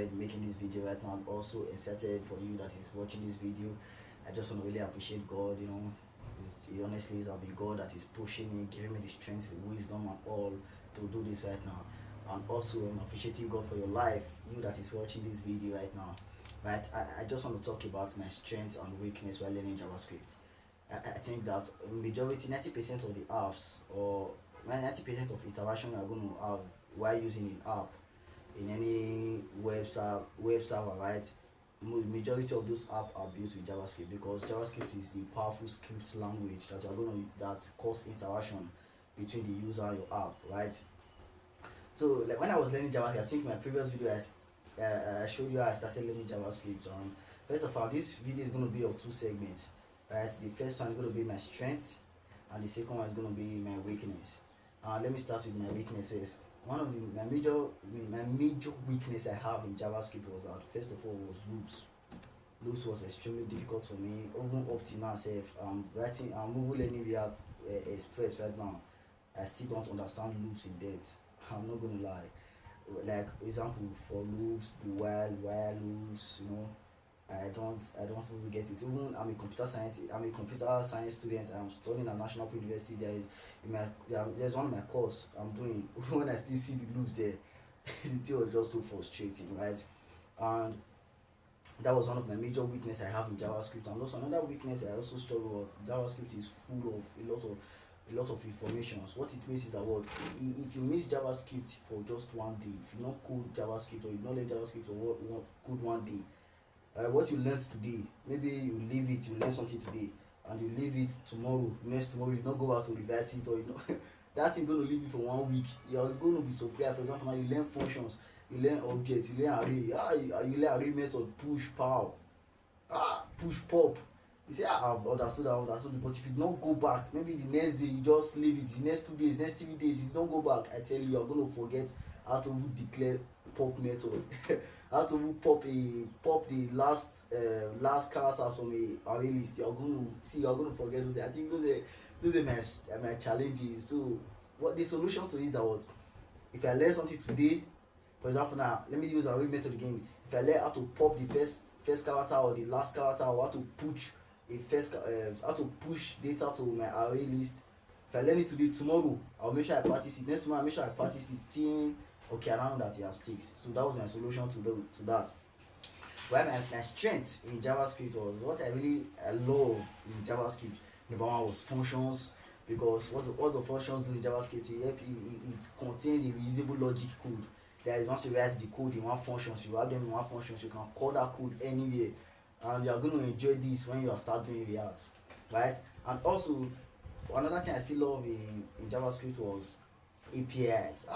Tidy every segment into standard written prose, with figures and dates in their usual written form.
excited making this video right now. I'm also excited for you that is watching this video. I just want to really appreciate God. It honestly has been God that is pushing me, giving me the strength, the wisdom, and all to do this right now. And also, I'm appreciating God for your life, you that is watching this video right now. Right, I just want to talk about my strengths and weakness while learning JavaScript. I think that majority 90% of the apps or 90% of interaction you are going to have while using an app in any web server, right? Majority of those apps are built with JavaScript because JavaScript is the powerful script language that you are going to that cause interaction between the user and your app, right? So like when I was learning JavaScript, I think my previous video I showed you how I started learning JavaScript. First of all, this video is going to be of two segments, right? The first one is going to be my strengths, and the second one is going to be my weakness. Let me start with my weakness first. One of my major weakness I have in JavaScript was that first of all was loops. Loops was extremely difficult for me, even up to now. I'm moving learning React Express right now. I still don't understand loops in depth. I'm not gonna lie. Like example for loops, the while loops, I don't really get it. Even I'm a computer science student. I'm studying at National University. There's one of my course I'm doing. When I still see the loops there, the thing was just so frustrating, right? And that was one of my major weakness I have in JavaScript. And also another weakness I also struggle with, JavaScript is full of a lot of information. So what it means is that if you miss JavaScript for just one day, if you not code JavaScript or you not learn JavaScript for code one day, what you learned today, maybe you leave it, you learn something today, and you leave it tomorrow, next tomorrow you not go out to revise it, or that thing going to leave you for 1 week. You're going to be surprised. For example, now you learn functions, you learn objects, you learn array, you learn array method, push, pow, push, pop. You say, I've understood, but if you don't go back, maybe the next day you just leave it, the next 2 days, next 3 days, you don't go back, I tell you, you're going to forget how to declare pop method, how to pop the last characters from a array list. You're going to forget those. I think those are my challenges. So what the solution to this is that if I learn something today, for example, now let me use array method again. If I learn how to pop the first character or the last character, or how to how to push data to my array list, if I learn it today, tomorrow I'll make sure I practice it, next tomorrow I'll make sure I practice it till around that it has sticks. So that was my solution to that. Well, my strength in JavaScript was what I love in JavaScript. Number one was functions, because what the functions do in JavaScript, it contains a reusable logic code. That is, once you write the code in one function, you have them in one function, you can call that code anywhere, and you are going to enjoy this when you are start doing React, right? And also another thing I still love in JavaScript was APIs.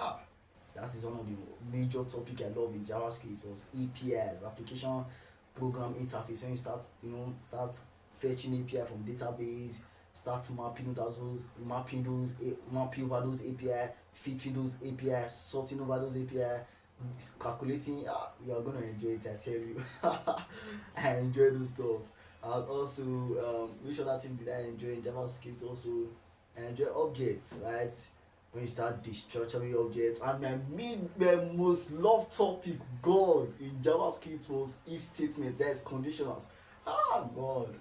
That is one of the major topic I love in JavaScript was APIs, application program interface. When you start fetching API from database, start mapping over those API, featuring those APIs, sorting over those API, calculating. You're gonna enjoy it, I tell you. I enjoy those stuff. And also, which other thing did I enjoy in JavaScript? Also, I enjoy objects, right? When you start destructuring objects, and my most loved topic, God, in JavaScript was if statements, that is conditionals. God.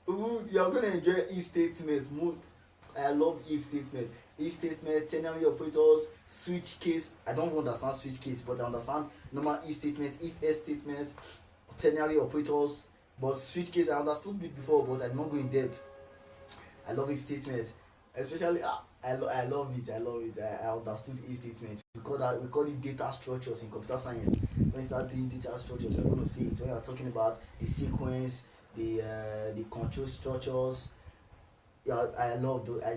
You're gonna enjoy if statements most. I love if statements. If statement, ternary operators, switch case. I don't understand switch case, but I understand normal if statements, if else statements, ternary operators. But switch case I understood it before, but I'm not going in depth. I love if statements, especially I love it. I understood if statements. We call it data structures in computer science. When you start doing data structures, you're going to see it. When you're talking about the sequence, the control structures. Yeah, I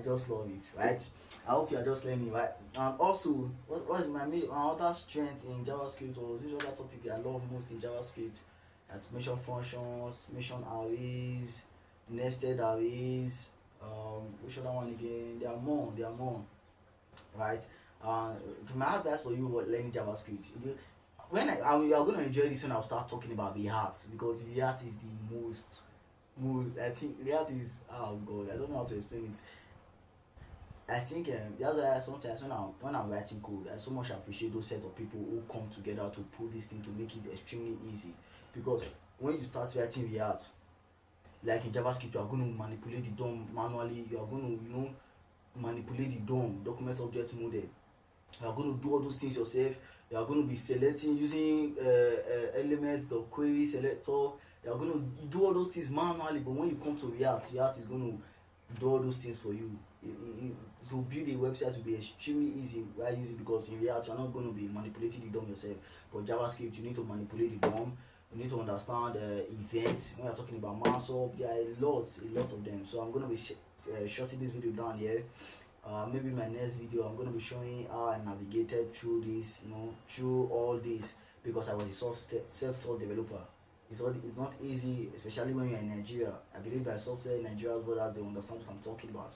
just love it, right? I hope you are just learning, right? And also, what is my other strength in JavaScript, or this other topic I love most in JavaScript? That's mention functions, mention arrays, nested arrays. Which other one again? There are more, right? My advice for you about learning JavaScript, you are going to enjoy this when I'll start talking about React, because React is the most I think React is, oh God, I don't know how to explain it. I think that's why sometimes when I'm writing code, I so much appreciate those set of people who come together to put this thing to make it extremely easy. Because when you start writing React, like in JavaScript, you are going to manipulate the DOM manually. You are going to, manipulate the DOM, document object model. You are going to do all those things yourself. You are going to be selecting using elements, the query selector. You are going to do all those things manually. But when you come to React is going to do all those things for you. To build a website to be extremely easy while using, because in React you are not going to be manipulating the DOM yourself. But JavaScript, you need to manipulate the DOM. You need to understand events. When you're talking about markup, there are a lot of them. So I'm going to be shutting this video down here. Maybe my next video I'm going to be showing how I navigated through this, through all this, because I was a self-taught developer. It's not easy, especially when you're in Nigeria. I believe that software in Nigeria brothers, they understand what I'm talking about,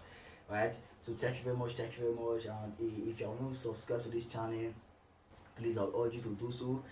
right? So thank you very much, and if you are not subscribed to this channel, please I'll urge you to do so.